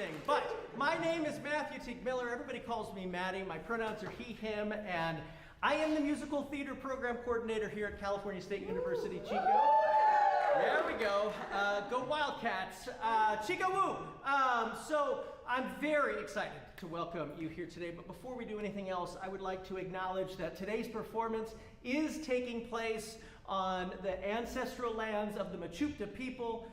everything, but my name is Matthew Teague Miller. Everybody calls me Matty. My pronouns are he, him, and I am the musical theater program coordinator here at California State University, Chico. There we go. Go Wildcats. Chico woo! So I'm very excited to welcome you here today, but before we do anything else, I would like to acknowledge that today's performance is taking place on the ancestral lands of the Mertzlufft people.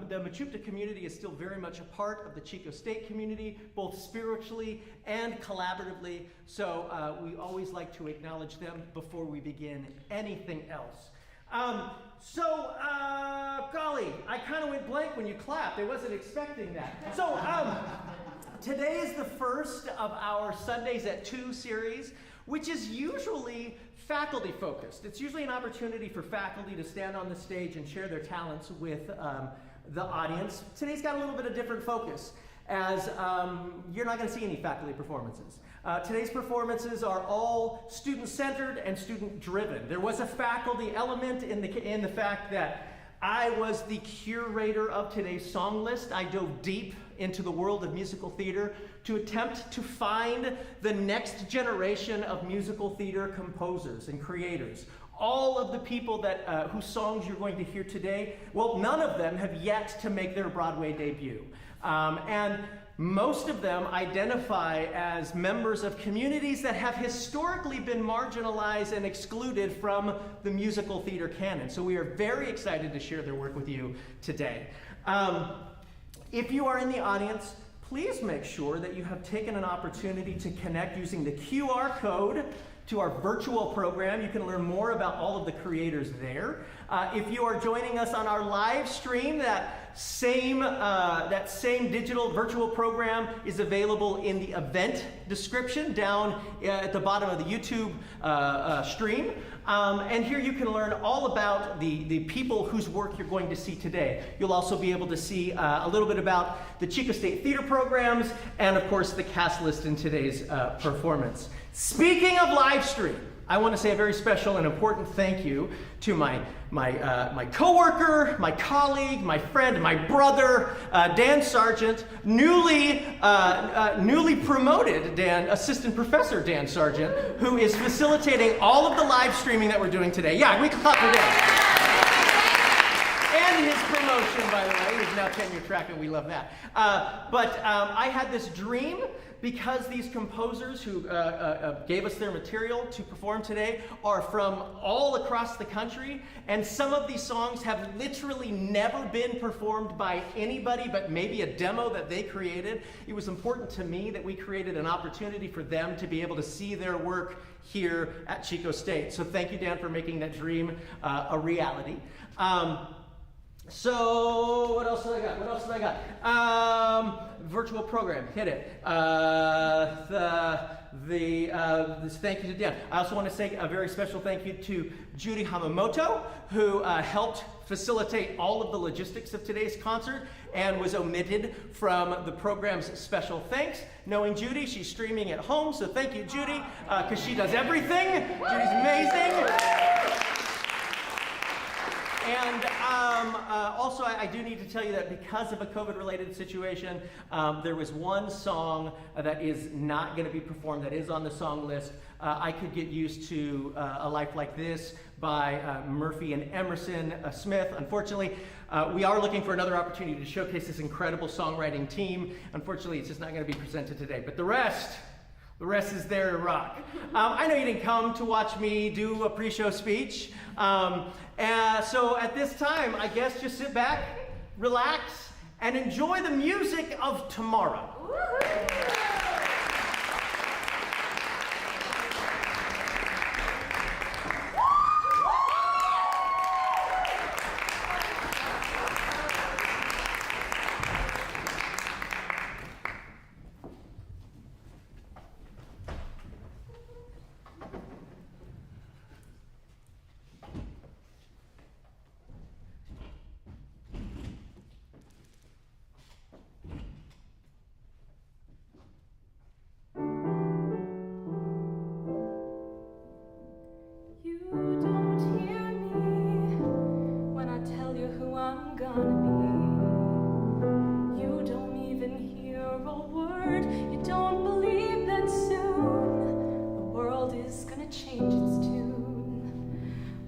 The Mertzlufft community is still very much a part of the Chico State community, both spiritually and collaboratively, so we always like to acknowledge them before we begin anything else. Golly, I kind of went blank when you clapped. I wasn't expecting that. So, today is the first of our Sundays at 2 series, which is usually faculty focused. It's usually an opportunity for faculty to stand on the stage and share their talents with the audience. Today's got a little bit of different focus, as you're not going to see any faculty performances. Today's performances are all student-centered and student-driven. There was a faculty element in the fact that I was the curator of today's song list. I dove deep into the world of musical theater to attempt to find the next generation of musical theater composers and creators. All of the people that whose songs you're going to hear today, well, none of them have yet to make their Broadway debut. And most of them identify as members of communities that have historically been marginalized and excluded from the musical theater canon. So we are very excited to share their work with you today. If you are in the audience, please make sure that you have taken an opportunity to connect using the QR code to our virtual program. You can learn more about all of the creators there. If you are joining us on our live stream, that same digital virtual program is available in the event description down at the bottom of the YouTube stream. And here you can learn all about the people whose work you're going to see today. You'll also be able to see a little bit about the Chico State Theater programs and, of course, the cast list in today's performance. Speaking of live stream, I want to say a very special and important thank you to my coworker, my colleague, my friend, my brother, Dan Sargent, newly promoted Assistant Professor Dan Sargent, who is facilitating all of the live streaming that we're doing today. Yeah, we can clap for Dan. And his promotion, by the way, he's now tenure track, and we love that. But I had this dream, because these composers who gave us their material to perform today are from all across the country, and some of these songs have literally never been performed by anybody but maybe a demo that they created. It was important to me that we created an opportunity for them to be able to see their work here at Chico State. So thank you, Dan, for making that dream a reality. So what else did I got? Virtual program, hit it. This thank you to Dan. I also want to say a very special thank you to Judy Hamamoto, who helped facilitate all of the logistics of today's concert and was omitted from the program's special thanks. Knowing Judy, she's streaming at home, so thank you, Judy, because she does everything. Judy's amazing. And also, I do need to tell you that because of a COVID-related situation, there was one song that is not going to be performed that is on the song list. I Could Get Used to a Life Like This by Murphy and Emerson Smith. Unfortunately, we are looking for another opportunity to showcase this incredible songwriting team. Unfortunately, it's just not going to be presented today. But the rest is there to rock. I know you didn't come to watch me do a pre-show speech. So at this time, I guess just sit back, relax, and enjoy the music of tomorrow.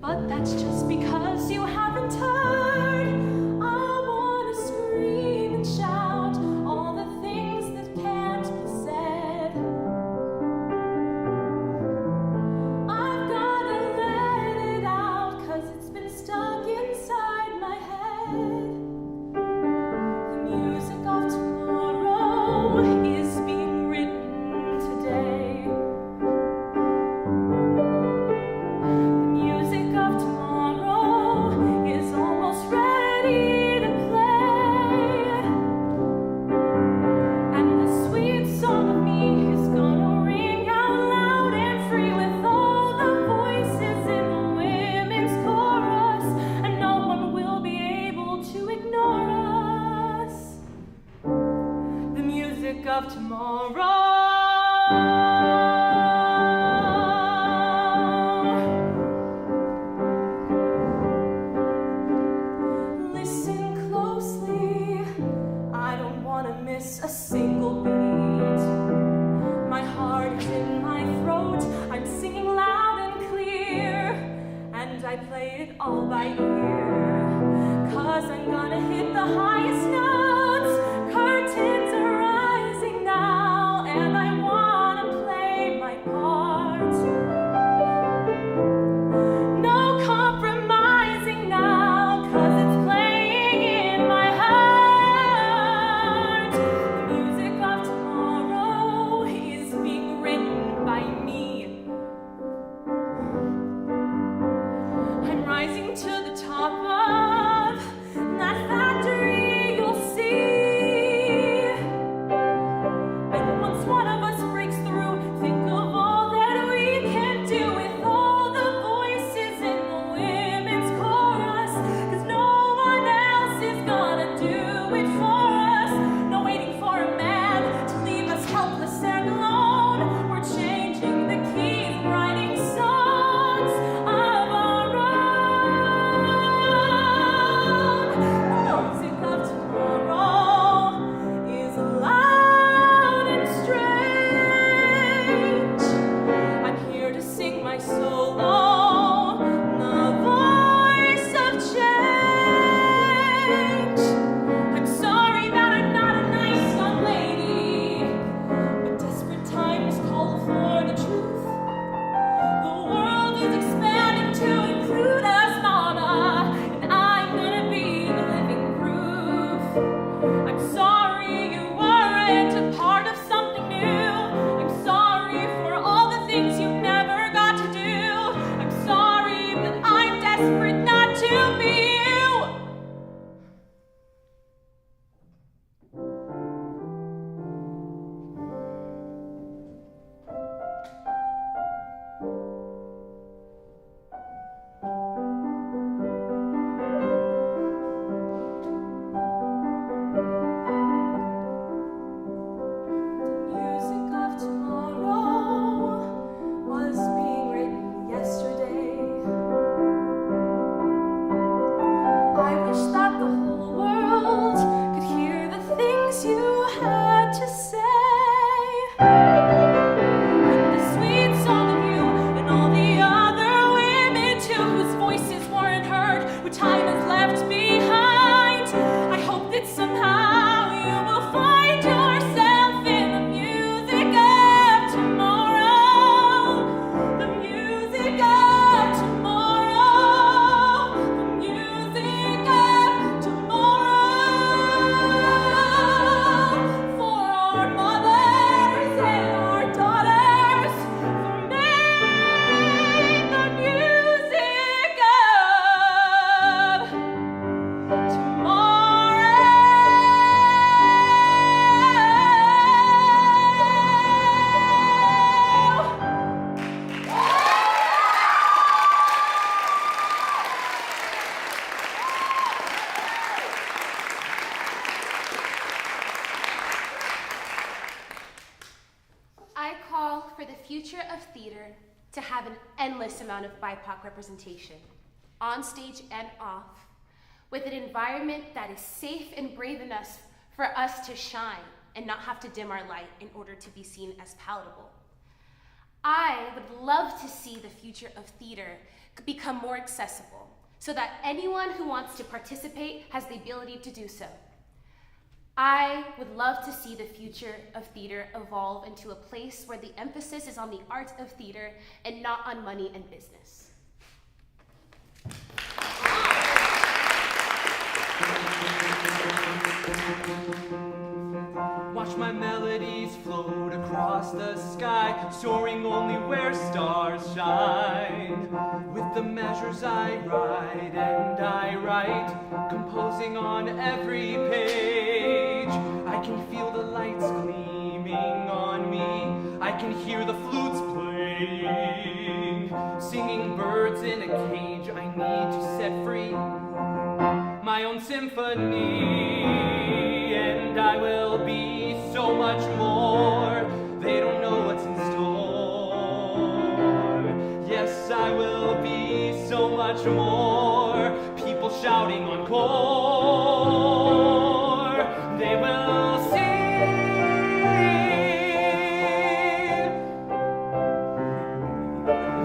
But that's just because you haven't heard. I wanna scream and shout all the things that can't be said. I've gotta let it out, 'cause it's been stuck inside my head. The music of tomorrow is being written today. The music of tomorrow is almost ready to play. And the sweet song of me is gonna ring out loud and free with all the voices in the women's chorus. And no one will be able to ignore us. The music of tomorrow. Listen closely, I don't want to miss a single beat. My heart is in my throat, I'm singing loud and clear, and I play it all by ear, 'cause I'm gonna hit the highest notes. Curtains are rising now, and I wanna play my part. No compromising now, 'cause it's playing in my heart. The music of tomorrow is being written by me. I'm rising to the top of that factory you'll see. And once one of us breaks through, think of all that we can do with all the voices in the women's chorus. 'Cause no one else is gonna do it for us. No waiting for a man to leave us helpless and alone. We're changing the keys, writing songs of our own. The music of tomorrow is loud and strange. I'm here to sing my solo, the voice of change. I'm sorry that I'm not a nice young lady, but desperate times call for the truth. The world is expanding to include us, mama, and I'm gonna be the living proof. I'm sorry you weren't a part of something new. I'm sorry for all the things you never got to do. I'm sorry, but I'm desperate not to be you. The music of tomorrow was being written yesterday. I wish that the whole world could hear the things you had to say. And the sweet song of you and all the other women too, whose voices weren't heard, who time has left behind. I hope that somehow you will find yourself in the music of tomorrow. The music of tomorrow. The music of tomorrow. For our mothers and our daughters, for make the music of tomorrow. I call for the future of theater to have an endless amount of BIPOC representation, on stage and off, with an environment that is safe and brave enough for us to shine and not have to dim our light in order to be seen as palatable. I would love to see the future of theater become more accessible so that anyone who wants to participate has the ability to do so. I would love to see the future of theater evolve into a place where the emphasis is on the art of theater and not on money and business. Watch my melodies float across the sky, soaring only where stars shine. With the measures I write and I write, composing on every page. I can feel the lights gleaming on me, I can hear the flutes playing, singing birds in a cage I need to set free. My own symphony, and I will be so much more. They don't know what's in store. Yes, I will be so much more. People shouting encore. They will sing.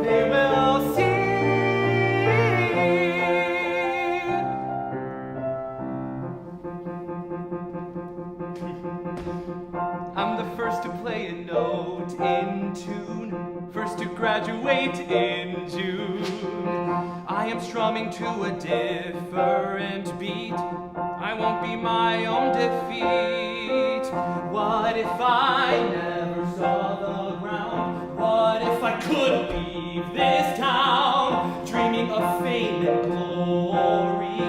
They will sing. I'm the first to play a note in tune, first to graduate in June. I am strumming to a different beat, I won't be my own defeat. What if I never saw the ground? What if I could leave this town, dreaming of fame and glory,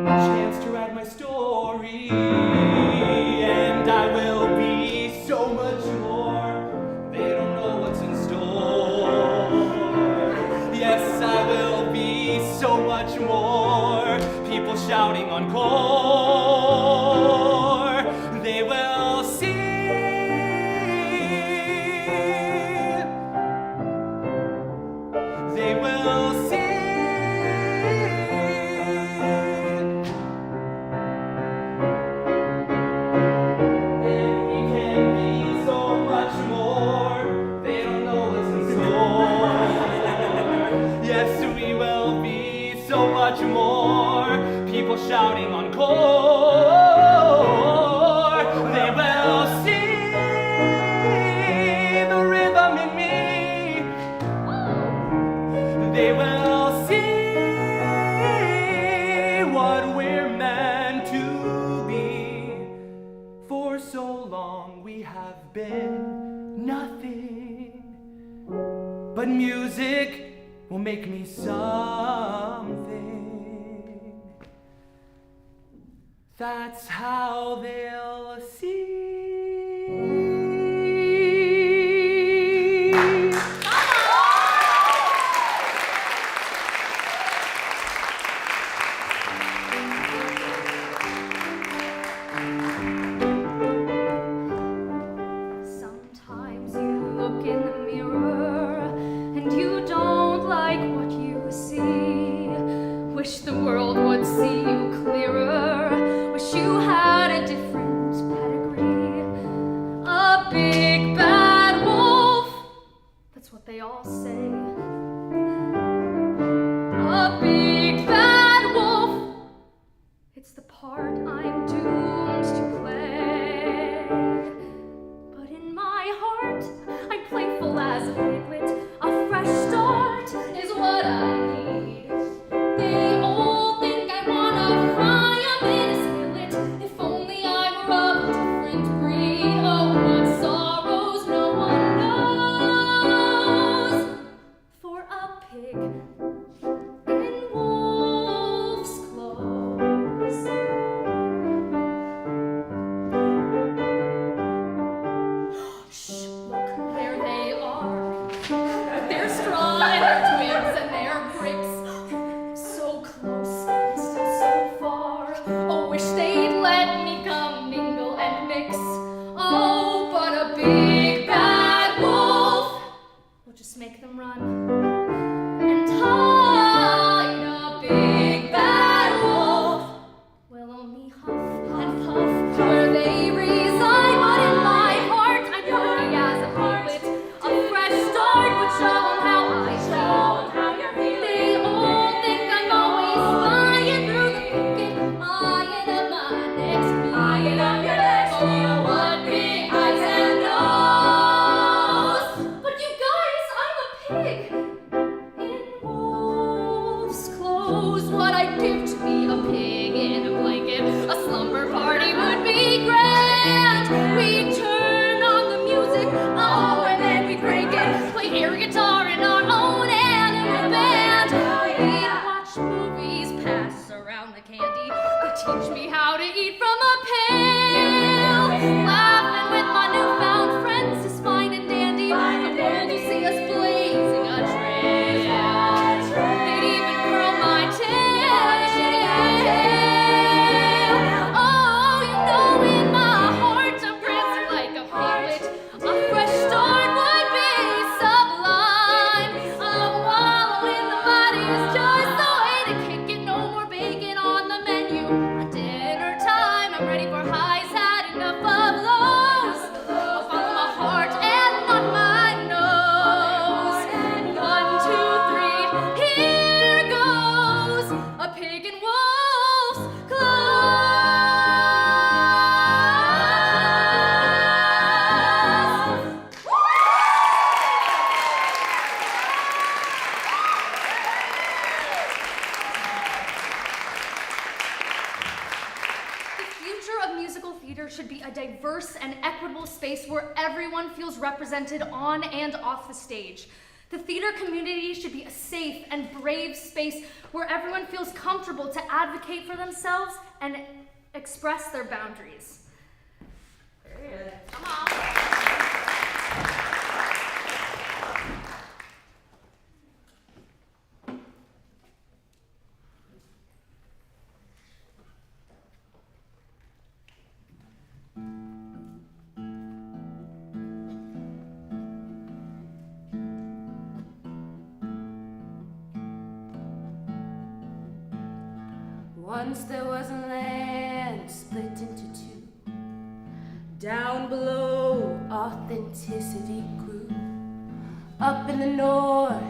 a chance to write my story, and I will be so much more. They don't know what's in store. Yes, I will be so much more. People shouting encore. They will see. They will see. And we can be so much more. They don't know what's in store. Yes, we will be so much more. People shouting encore. They will see the rhythm in me. They will see what we're meant to be. For so long we have been nothing, but music will make me something. That's how they'll see. Sometimes you look in the mirror and you don't like what you see. Wish the world would see you clearer. Wish you had a different pedigree. knows what I'd give to be a pig in a blanket. A slumber party would be grand. We'd turn on the music, oh, and then we'd crank it. Play air guitar in our own animal band. We'd watch movies, pass around the candy. They'd teach me how to eat from a pail. Laughing with my newfound friends is fine and dandy. The world will see us blazing a trail. They'd even curl my tail. Oh, you know in my heart I'm prancing like a piglet. A fresh start would be sublime. I'm wallowing the body is just the way to kick it. No more bacon on the menu. At dinner time, I'm ready for highs, had enough of lows. I'll follow my heart and not my nose. 1, 2, 3, here goes a pig in wolf's clothes. The future of musical theater should be a diverse and equitable space where everyone feels represented on and off the stage. The theater community should be a safe and brave space where everyone feels comfortable to advocate for themselves and express their boundaries. Come on. Once there was a land split into two. Down below, authenticity grew. Up in the north,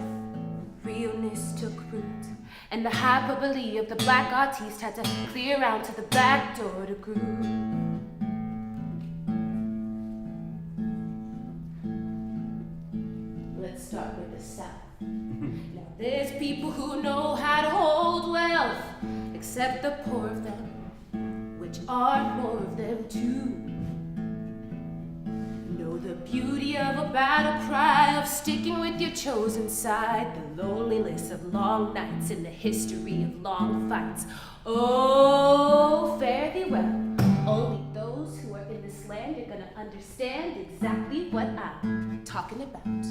realness took root. And the hyperbole of the black artiste had to clear out to the back door to groove. Let's start with the South. Now there's people who know how to hold wealth, except the poor of them, which are more of them too. Know the beauty of a battle cry, of sticking with your chosen side, the loneliness of long nights and the history of long fights. Oh, fare thee well. Only those who are in this land are gonna understand exactly what I'm talking about.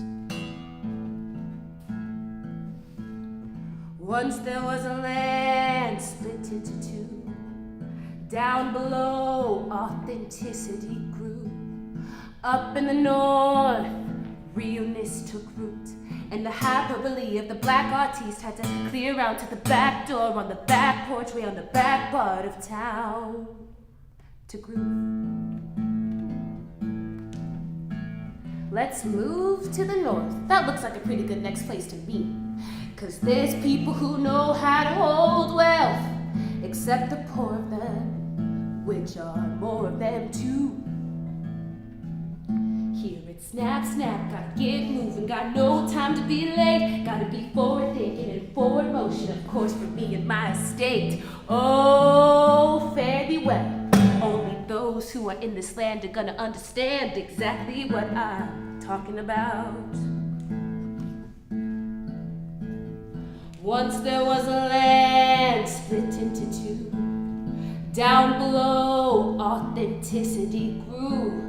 Once there was a land split into two. Down below, authenticity grew. Up in the north, realness took root. And the hyperbole of the black artiste had to clear out to the back door on the back porch way on the back part of town to groove. Let's move to the north. That looks like a pretty good next place to meet. 'Cause there's people who know how to hold wealth, except the poor of them, which are more of them too. Here it's snap, snap, gotta get moving, got no time to be late, gotta be forward thinking and forward motion, of course, for me and my estate. Oh, fare thee well. Only those who are in this land are gonna understand exactly what I'm talking about. Once there was a land split into two. Down below, authenticity grew.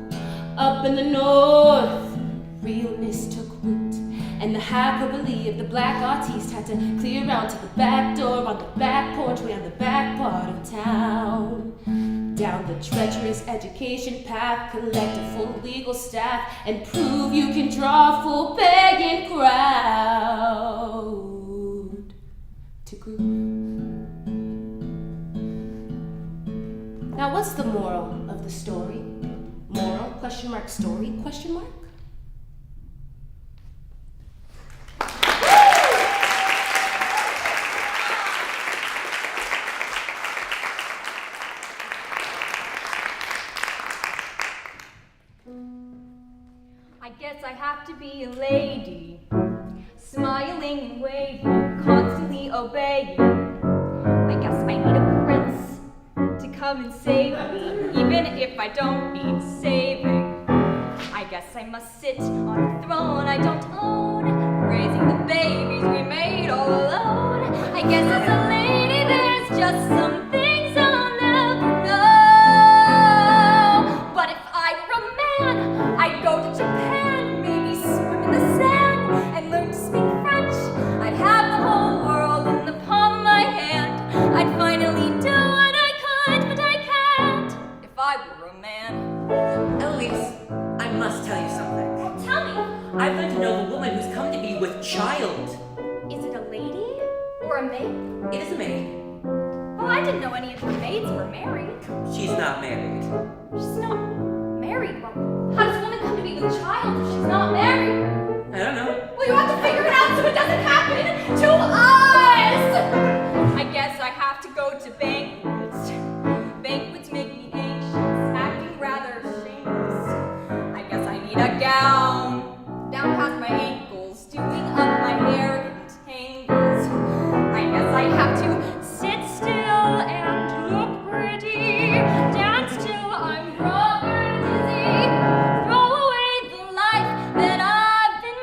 Up in the north, realness took root. And the hyperbole of the black artiste had to clear out to the back door on the back porch way on the back part of town. Down the treacherous education path, collect a full legal staff, and prove you can draw a full paying crowd to groove. Now what's the moral of the story? Moral, question mark, story, question mark? I guess I have to be a lady, smiling and waving, constantly obeying. come and save me, even if I don't need saving. I guess I must sit on a throne I don't own, raising the babies we made all alone. I guess as a lady there's just some things I'll never know. But if I were a man, I'd go to Japan, maybe swim in the sand and learn to speak French. I'd have the whole world in the palm of my hand. I'd finally do what I could, but I can't if I were a man. Elise, I must tell you something. Tell me, I've learned to know the woman who's come to be with child. is it a lady or a maid? It is a maid. Oh, I didn't know any of the maids were married. She's not married. She's not married. Well, how does a woman come to be with child if she's not married? I don't know. Well, you have to figure it out so it doesn't happen to us! I guess I have to go to banquets. Banquets make me anxious, acting rather shameless. I guess I need a gown down past my ankles, doing up my hair in tangles. I guess I have to sit still and look pretty, dance till I'm rubber dizzy, throw away the life that I've been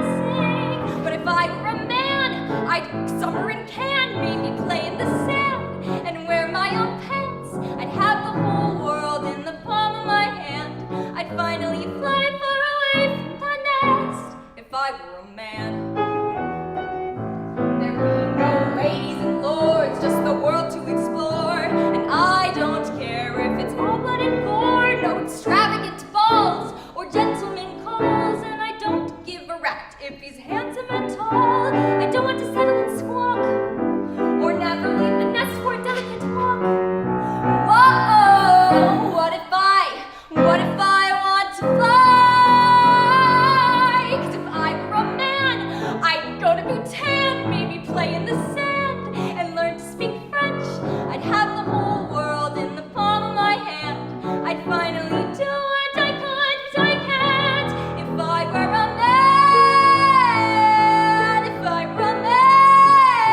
missing. But if I were a man, I'd summer in Cannes, maybe play in the sand and wear my own pants. I'd have the whole world in the palm of my hand. I'd finally fly far away from the nest if I were a man. There'd be no ladies and lords, just the world to explore. And I don't care if it's all blood and gore, no extravagant balls or gentlemen calls. And I don't give a rat if he's handsome and tall. I don't want to settle and squawk, or never leave the nest for a delicate walk. Whoa, what if I want to fly? 'Cause if I were a man, I'd go to Bhutan, maybe play in the sand and learn to speak French. I'd have the whole world in the palm of my hand. I'd finally do what I could, but I can't if I were a man. If I were a man,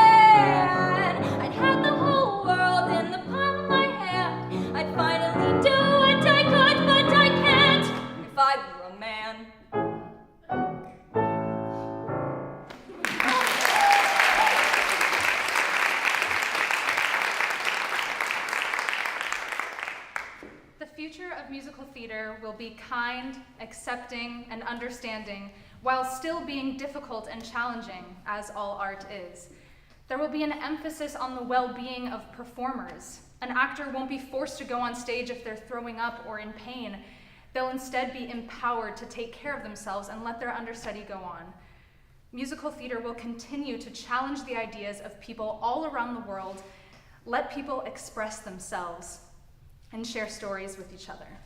I'd have the whole world in the palm of my hand. I'd finally do what I could, but I can't if I were a man. The future of musical theater will be kind, accepting, and understanding, while still being difficult and challenging, as all art is. There will be an emphasis on the well-being of performers. An actor won't be forced to go on stage if they're throwing up or in pain. They'll instead be empowered to take care of themselves and let their understudy go on. Musical theater will continue to challenge the ideas of people all around the world, let people express themselves, and share stories with each other.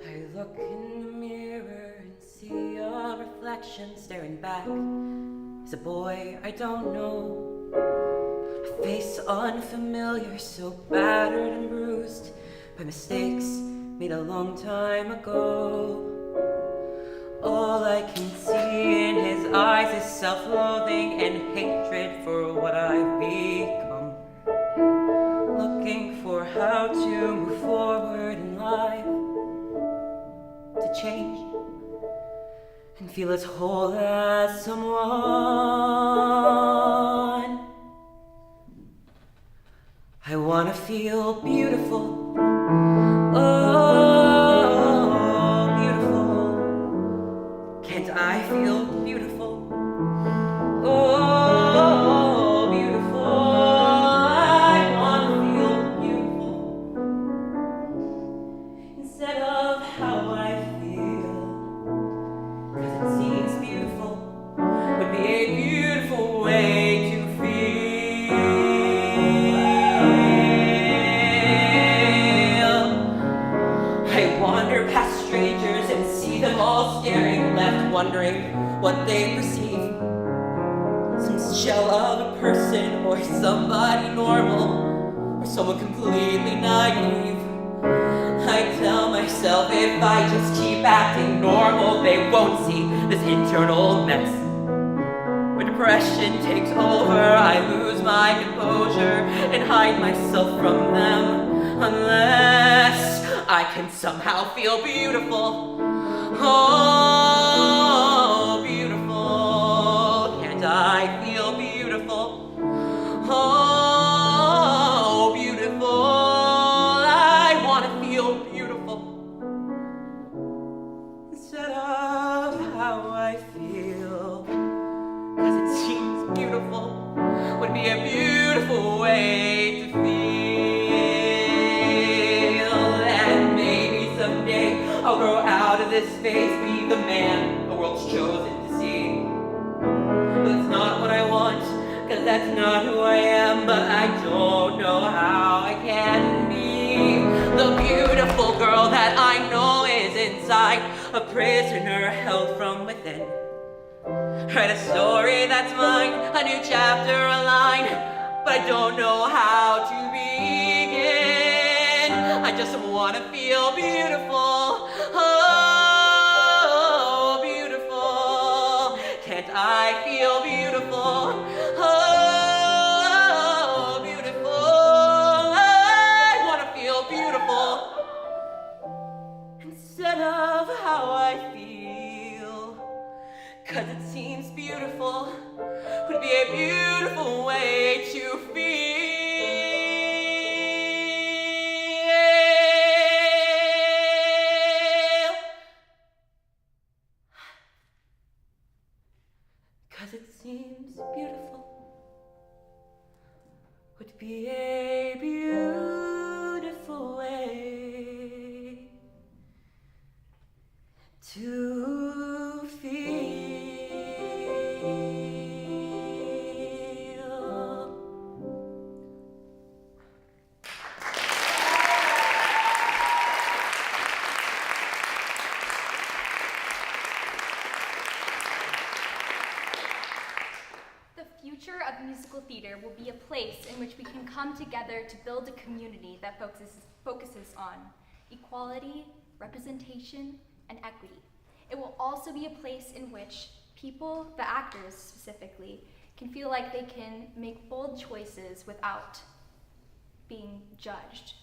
I look in the mirror and see a reflection staring back. It's a boy I don't know. A face unfamiliar, so battered and bruised by mistakes made a long time ago. All I can see in his eyes is self-loathing and hatred for what I've become. Looking for how to move forward in life, to change and feel as whole as someone. I want to feel beautiful. Oh, beautiful. Can't I feel beautiful? Oh, beautiful. I want to feel beautiful instead of how I feel. 'Cause it seems beautiful would be a beautiful way to feel. I wander past strangers and see them all staring, left wondering what they perceive. Some shell of a person or somebody normal or someone completely naive. I tell myself if I just keep acting normal, they won't see this internal mess. When depression takes over, I lose my composure and hide myself from them, unless I can somehow feel beautiful. Oh, beautiful. Can't I feel beautiful? Oh, beautiful. I want to feel beautiful instead of how I feel. 'Cause it seems beautiful would be a beautiful way to feel. And maybe someday I'll grow out of this phase, be the man the world's chosen to see. But it's not what I want, 'cause that's not who I am. But I don't know how I can be the beautiful girl that I know is inside, a prisoner held from within. Write a story that's mine, a new chapter, a line, but I don't know how to begin. I just want to feel beautiful. Oh, beautiful. Can't I feel beautiful? Oh, beautiful. I want to feel beautiful instead of how I feel. 'Cause it seems beautiful would be a beautiful way to feel. 'Cause it seems beautiful would be a beautiful way to feel. The future of musical theater will be a place in which we can come together to build a community that focuses on equality, representation, and equity. It will also be a place in which people, the actors specifically, can feel like they can make bold choices without being judged.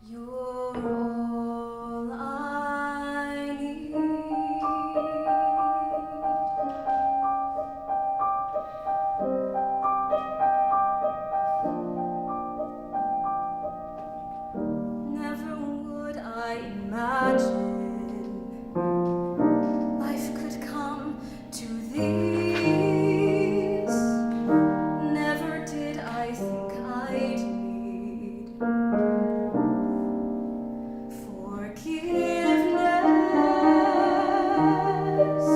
You're all I need. Never would I imagine life could come to these. Never did I think I'd need forgiveness.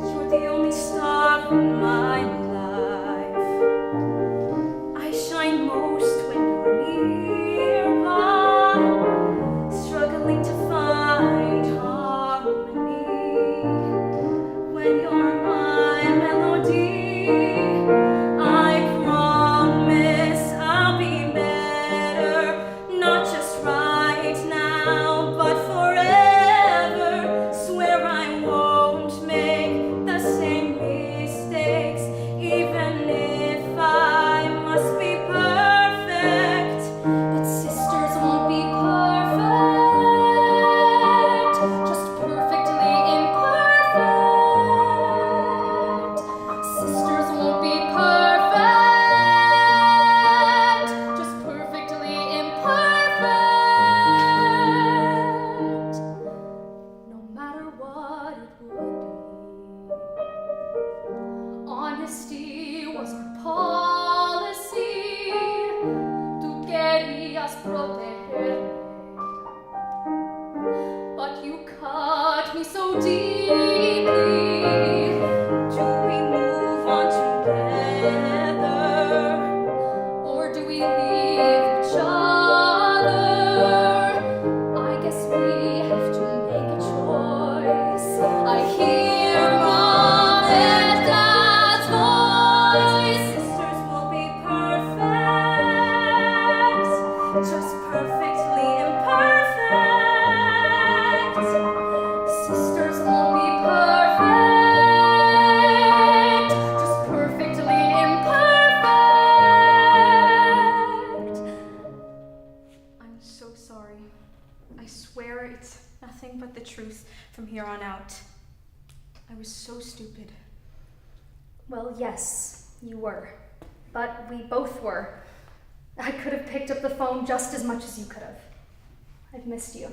You're the only star in my life. I shine most when you're nearby, struggling to find harmony. When you're my melody, I promise I'll be better, not just right now, but forever. Swear I won't make the same mistakes, even if I must be perfect. But sisters won't be perfect, just perfectly imperfect. Sisters won't be perfect, just perfectly imperfect. No matter what it would be, honesty was our policy. Tú querías protegerme, but you cut me so deeply. Do we move Well, yes, you were. But we both were. I could have picked up the phone just as much as you could have. I've missed you.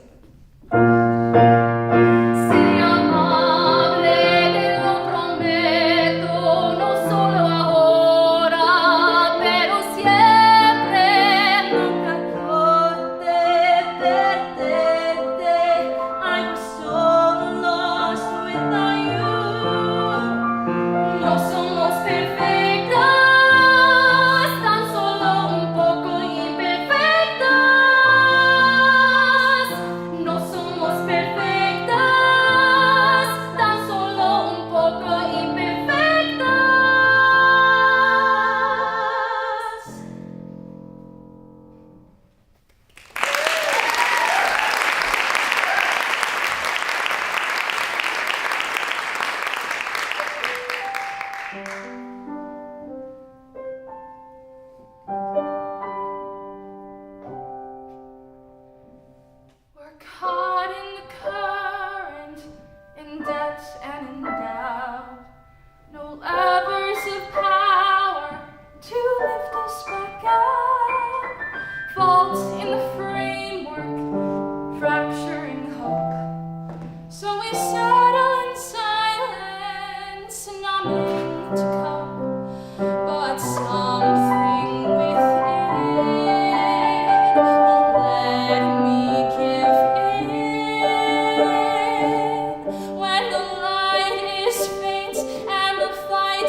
When the light is faint and the fight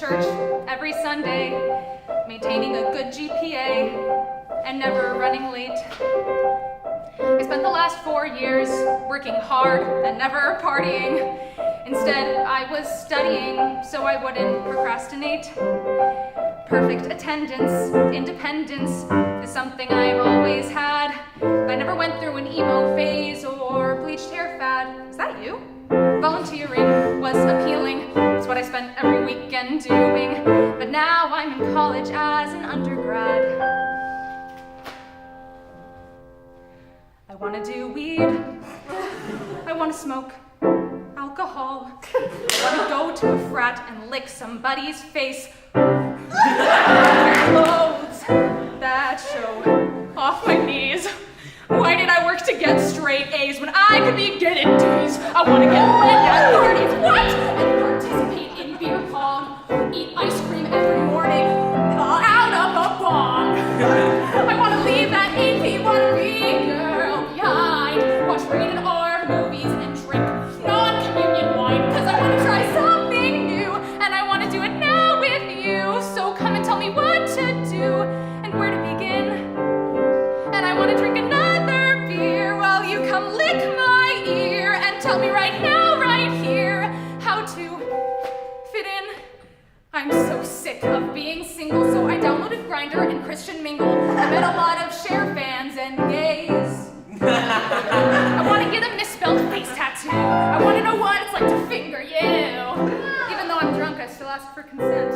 church every Sunday, maintaining a good GPA, and never running late. I spent the last 4 years working hard and never partying. Instead, I was studying so I wouldn't procrastinate. Perfect attendance, independence is something I've always had. I never went through an emo phase or bleached hair fad. Is that you? Volunteering was appealing. It's what I spent every weekend doing. But now I'm in college as an undergrad. I want to do weed. I want to smoke alcohol. I want to go to a frat and lick somebody's face. Clothes that show off my knees. Why did I work to get straight A's when I could be getting D's? I want to get lit at parties, what? And participate in beer pong. Eat ice cream every morning out of a bong. I want to leave that AP wannabe girl behind. Watch rated R movies and drink non-communion wine. Cause I want to try something new and I want to do it now with you. So come and tell me what to do and where to begin. And I want to drink another beer while you come lick my ear and tell me right now, right here, how to fit in. I'm so sick of being single, so I downloaded Grindr and Christian Mingle. I met a lot of Cher fans and gays. I want to get a misspelled face tattoo. I want to know what it's like to finger you. Even though I'm drunk, I still ask for consent.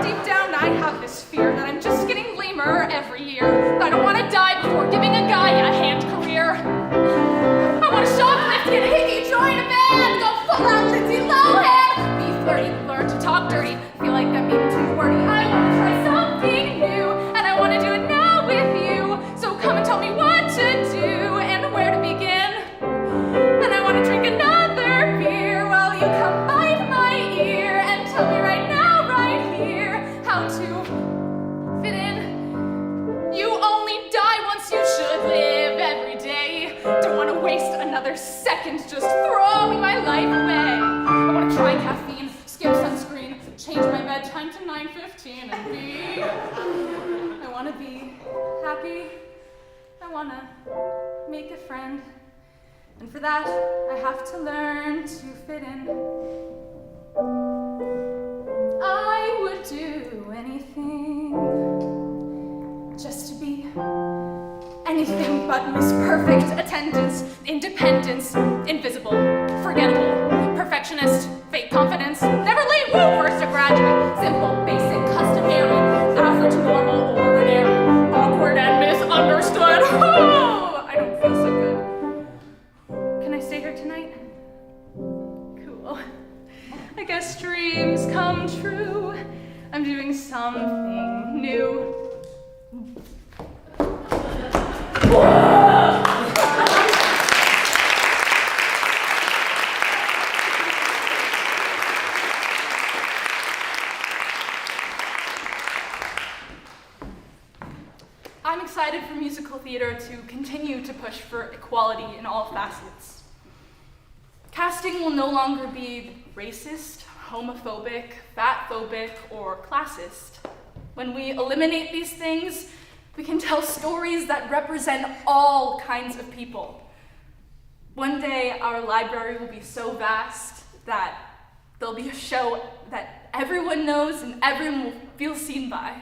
Deep down, I have this fear that I'm just getting lamer every year. I don't want to die before giving a guy a hand career. I want to shoplift, get a hickey, join a band, go full out Lindsay Lohan. Be flirty, learn to talk dirty. Feel like I'm being too wordy. I want to try something new, and I want to do it now with you. So come and tell me what to do and where to begin. And I want to drink another beer while you come bite my ear and tell me right now, right here, how to fit in. You only die once, you should live every day. Don't want to waste another second just throwing my life away. I want to try caffeine, skip sunscreen, change my bedtime to 9:15 and be. I want to be happy. I want to make a friend. And for that, I have to learn to fit in. I would do anything just to be anything but Miss Perfect Attendance, independence, invisible, forgettable, perfectionist, fake confidence, never late, woo, first a graduate, simple, basic, customary, average, normal, ordinary, awkward, and misunderstood. Oh, I don't feel so good. Can I stay here tonight? Cool. I guess dreams come true. I'm doing something new. I'm excited for musical theater to continue to push for equality in all facets. Casting will no longer be racist, homophobic, fatphobic, or classist. When we eliminate these things, we can tell stories that represent all kinds of people. One day, our library will be so vast that there'll be a show that everyone knows and everyone will feel seen by.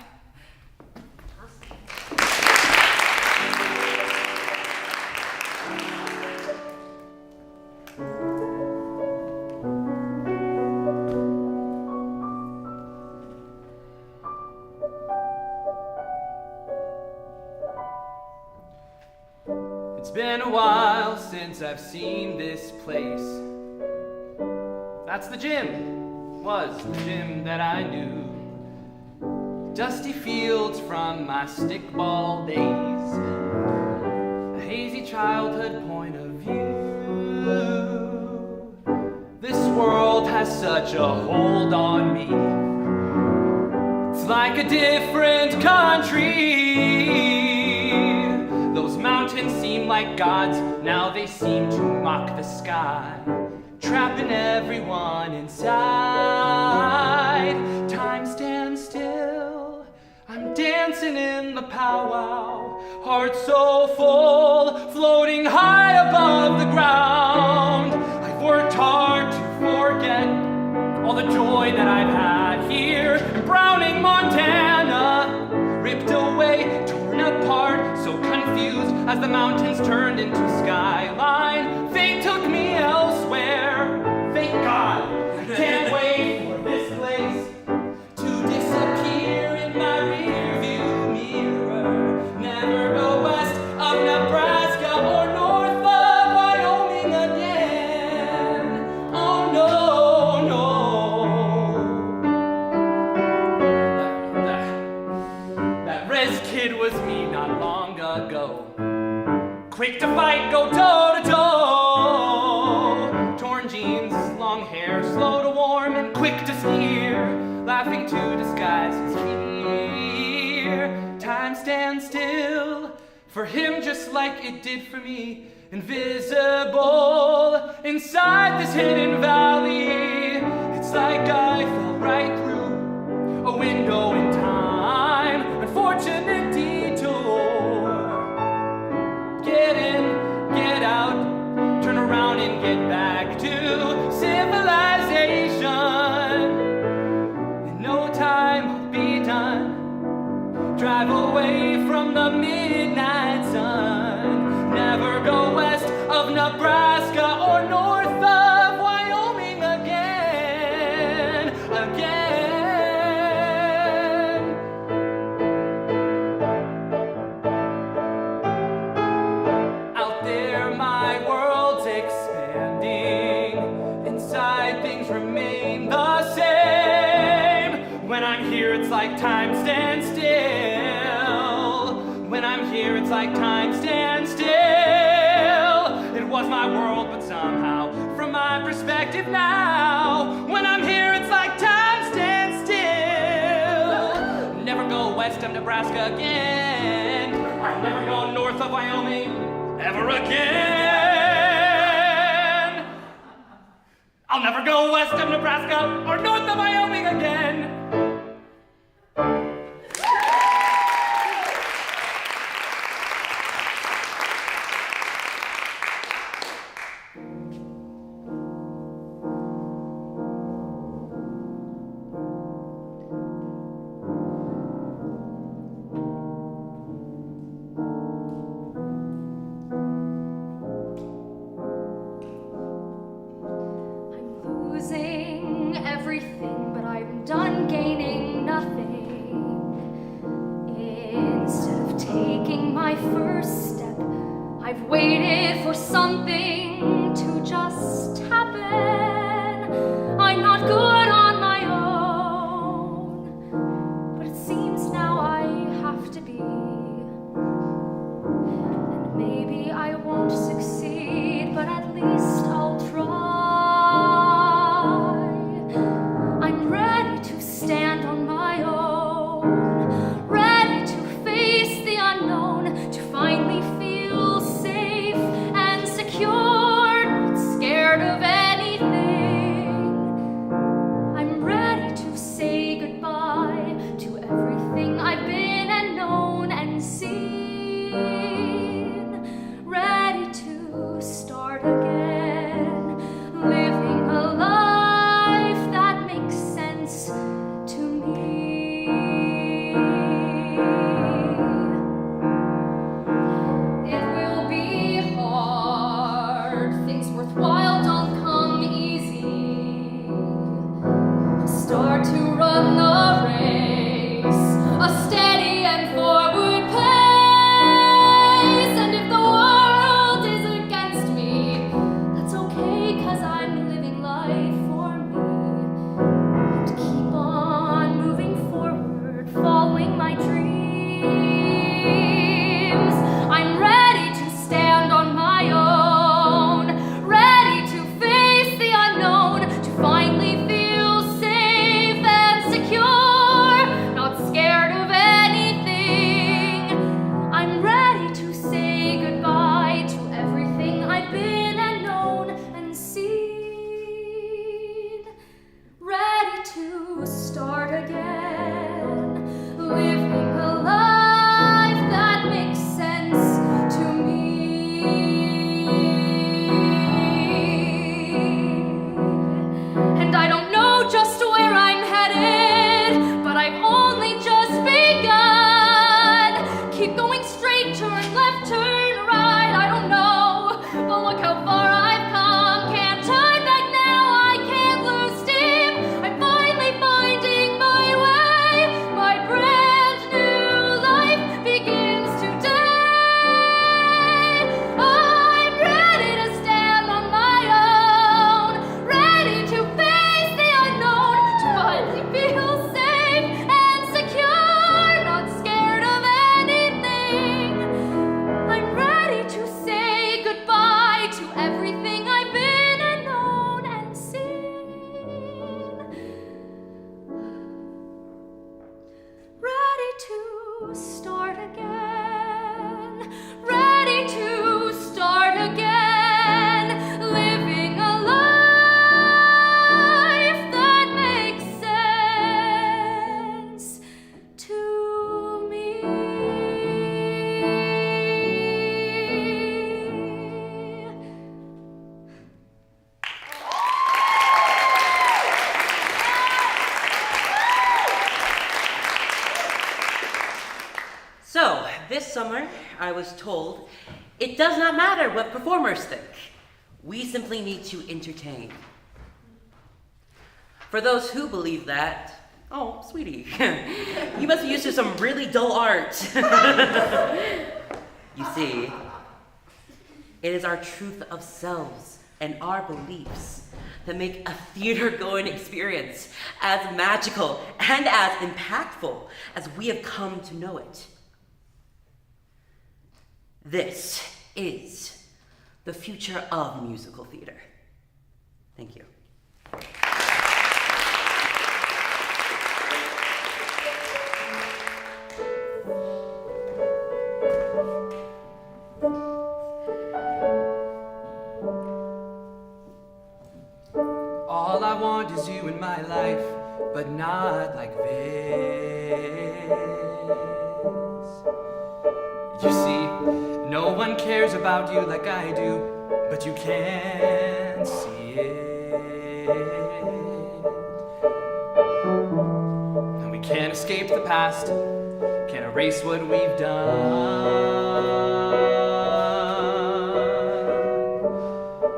It's been a while since I've seen this place. That's the gym, was the gym that I knew. Dusty fields from my stickball days. A hazy childhood point of view. This world has such a hold on me. It's like a different country. Those mountains seem like gods, now they seem to mock the sky. trapping everyone inside. Time stands still, I'm dancing in the powwow, heart so full, floating high above the ground. I've worked hard to forget all the joy that I've had here in Browning, Montana. Ripped away, torn apart, so confused as the mountains turned into skyline. Fate took me elsewhere. Thank God, I can't wait for this place to disappear in my rearview mirror. Never go west of Nebraska or north of Wyoming again. Oh no, no. That res kid was me not long ago. Quick to fight, go toe to toe. Torn jeans, long hair, slow to warm and quick to sneer. Laughing to disguise his fear. Time stands still for him just like it did for me. Invisible inside this hidden valley. It's like I fell right through a window in time. Unfortunate detour. Get in, get out, turn around and get back to civilization. In no time I'll be done. Drive away from the midnight sun. Never go west of Nebraska or north of Wyoming again. Out there my world's expanding. Inside things remain the same. When I'm here it's like time stands still. When I'm here it's like time stands still. It was my world but somehow from my perspective now. When I'm here it's like time stands still. Never go west of Nebraska again. I'll never go north of Wyoming ever again. I'll never go west of Nebraska or north of Wyoming again. Everything, but I'm done gaining nothing. Instead of taking my first step, I've waited for something to just happen. I'm not good on my own, but it seems now I have to be. And maybe I won't succeed, but at least I'll try. Stand on my own, ready to face the unknown, to finally feel safe and secure, not scared of anything. This summer, I was told, it does not matter what performers think. We simply need to entertain. For those who believe that, oh, sweetie, you must be used to some really dull art. You see, it is our truth of selves and our beliefs that make a theater-going experience as magical and as impactful as we have come to know it. This is the future of musical theater. Thank you. All I want is you in my life, but not like this. You see, no one cares about you like I do, but you can't see it. And we can't escape the past, can't erase what we've done.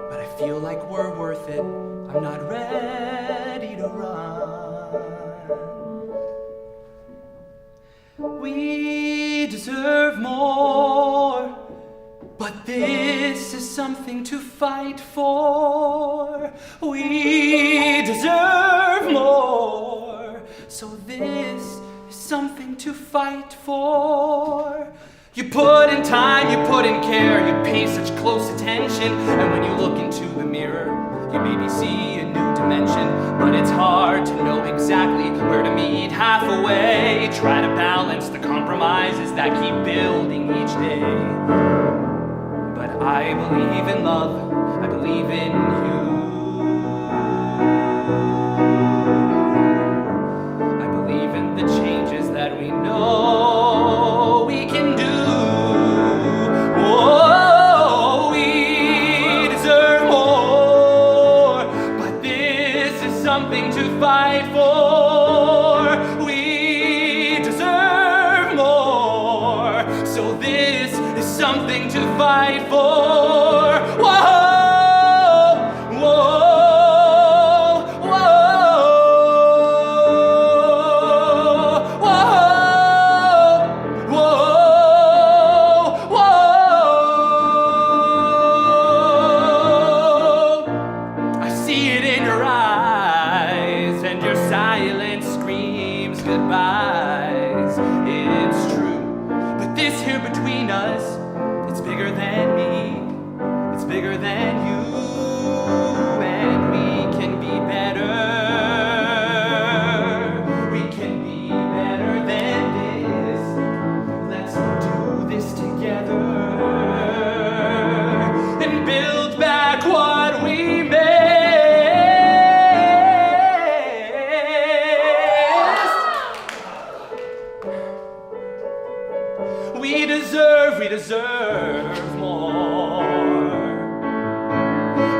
But I feel like we're worth it. I'm not ready to run. We deserve more, but this is something to fight for. We deserve more, so this is something to fight for. You put in time, you put in care, you pay such close attention, and when you look into the mirror, you maybe see a new dimension, but it's hard to know exactly where to meet halfway. Try to balance the compromises that keep building each day. But I believe in love, I believe in you. I believe in the changes that we know we can do. Whoa. Something to fight for. We deserve more, so this is something to fight for. Whoa, whoa, whoa, whoa, whoa, whoa. I see it in your eyes, and your silence screams goodbyes. It's true, but this here between us, it's bigger than me, it's bigger than you, and we can be better. We can be better than this. Let's do this together and build back what we made. We deserve more,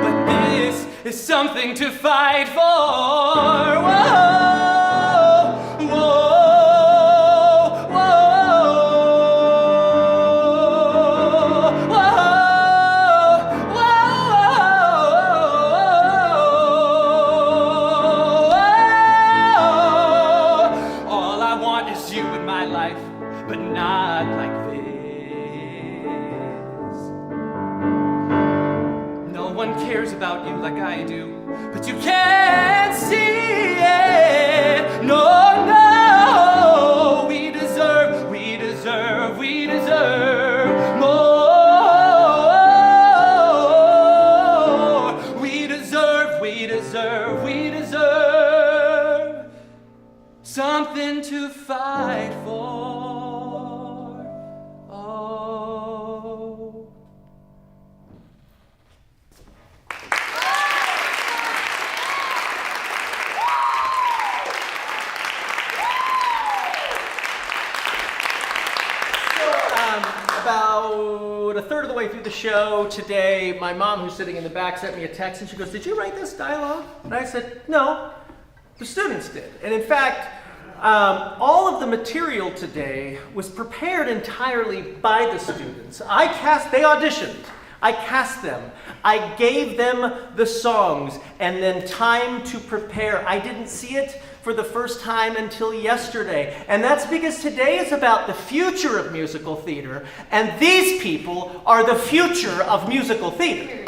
but this is something to fight for. Whoa, whoa, whoa, whoa, whoa. All I want is you in my life, but not like this. No one cares about you like I do, but you can't see it. No, no, we deserve more. We deserve something to fight for. Oh. About a third of the way through the show today, my mom, who's sitting in the back, sent me a text and she goes, "Did you write this dialogue?" And I said, "No, the students did." And in fact, All of the material today was prepared entirely by the students. They auditioned. I cast them. I gave them the songs and then time to prepare. I didn't see it for the first time until yesterday. And that's because today is about the future of musical theater, and these people are the future of musical theater.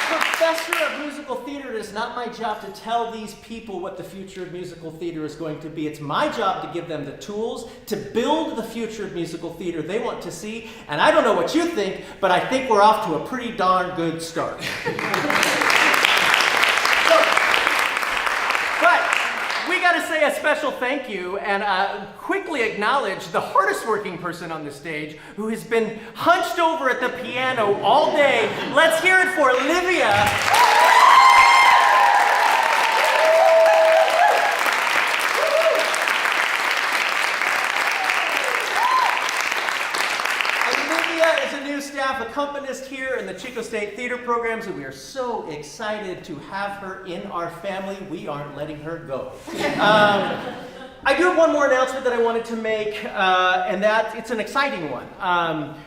Professor of musical theater, it is not my job to tell these people what the future of musical theater is going to be. It's my job to give them the tools to build the future of musical theater they want to see. And I don't know what you think, but I think we're off to a pretty darn good start. But we got to say a special thank you and quickly acknowledge the hardest working person on the stage who has been hunched over at the piano all day. Let's hear it for Olivia. Staff accompanist here in the Chico State Theater programs, and we are so excited to have her in our family. We aren't letting her go. I do have one more announcement that I wanted to make, and that it's an exciting one.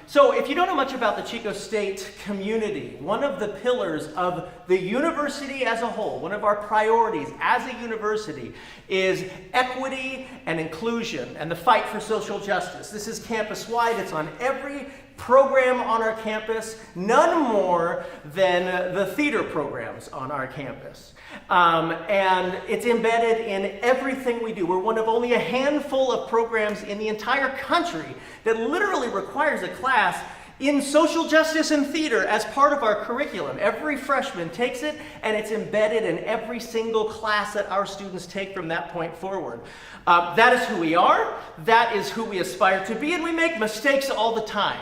So if you don't know much about the Chico State community, one of the pillars of the university as a whole, one of our priorities as a university, is equity and inclusion and the fight for social justice. This is campus-wide. It's on every program on our campus, none more than the theater programs on our campus. And it's embedded in everything we do. We're one of only a handful of programs in the entire country that literally requires a class in social justice and theater as part of our curriculum. Every freshman takes it, and it's embedded in every single class that our students take from that point forward. That is who we are, that is who we aspire to be, and we make mistakes all the time.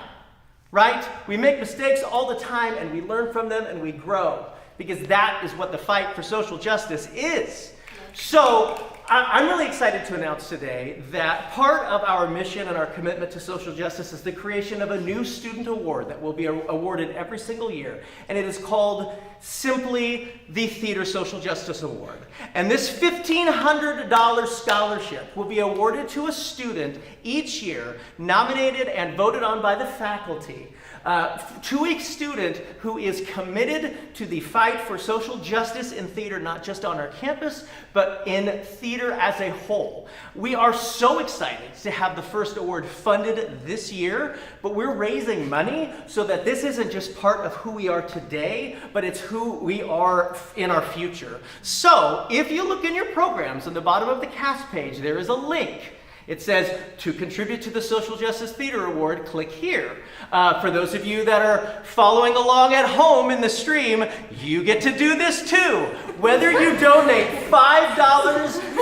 Right? We make mistakes all the time, and we learn from them, and we grow, because that is what the fight for social justice is. So I'm really excited to announce today that part of our mission and our commitment to social justice is the creation of a new student award that will be awarded every single year, and it is called simply the Theater Social Justice Award. And this $1,500 scholarship will be awarded to a student each year, nominated and voted on by the faculty, to a student who is committed to the fight for social justice in theater, not just on our campus, but in theater as a whole. We are so excited to have the first award funded this year, but we're raising money so that this isn't just part of who we are today, but it's who we are in our future. So, if you look in your programs on the bottom of the cast page, there is a link. It says, to contribute to the Social Justice Theater Award, click here. For those of you that are following along at home in the stream, you get to do this too. Whether you donate $5,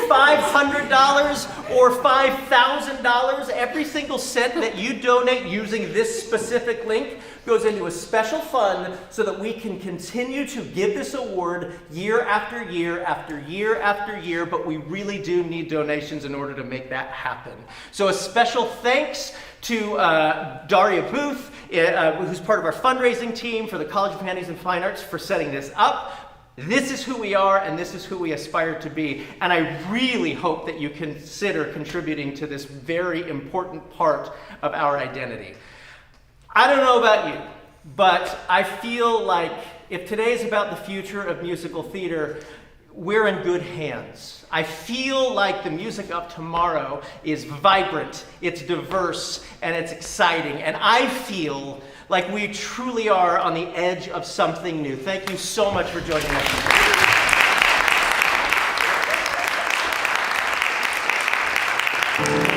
$500, or $5,000, every single cent that you donate using this specific link goes into a special fund so that we can continue to give this award year after year after year after year, but we really do need donations in order to make that happen. So a special thanks to Daria Booth, who's part of our fundraising team for the College of Humanities and Fine Arts, for setting this up. This is who we are, and this is who we aspire to be. And I really hope that you consider contributing to this very important part of our identity. I don't know about you, but I feel like if today is about the future of musical theater, we're in good hands. I feel like the music of tomorrow is vibrant, it's diverse, and it's exciting. And I feel like we truly are on the edge of something new. Thank you so much for joining us.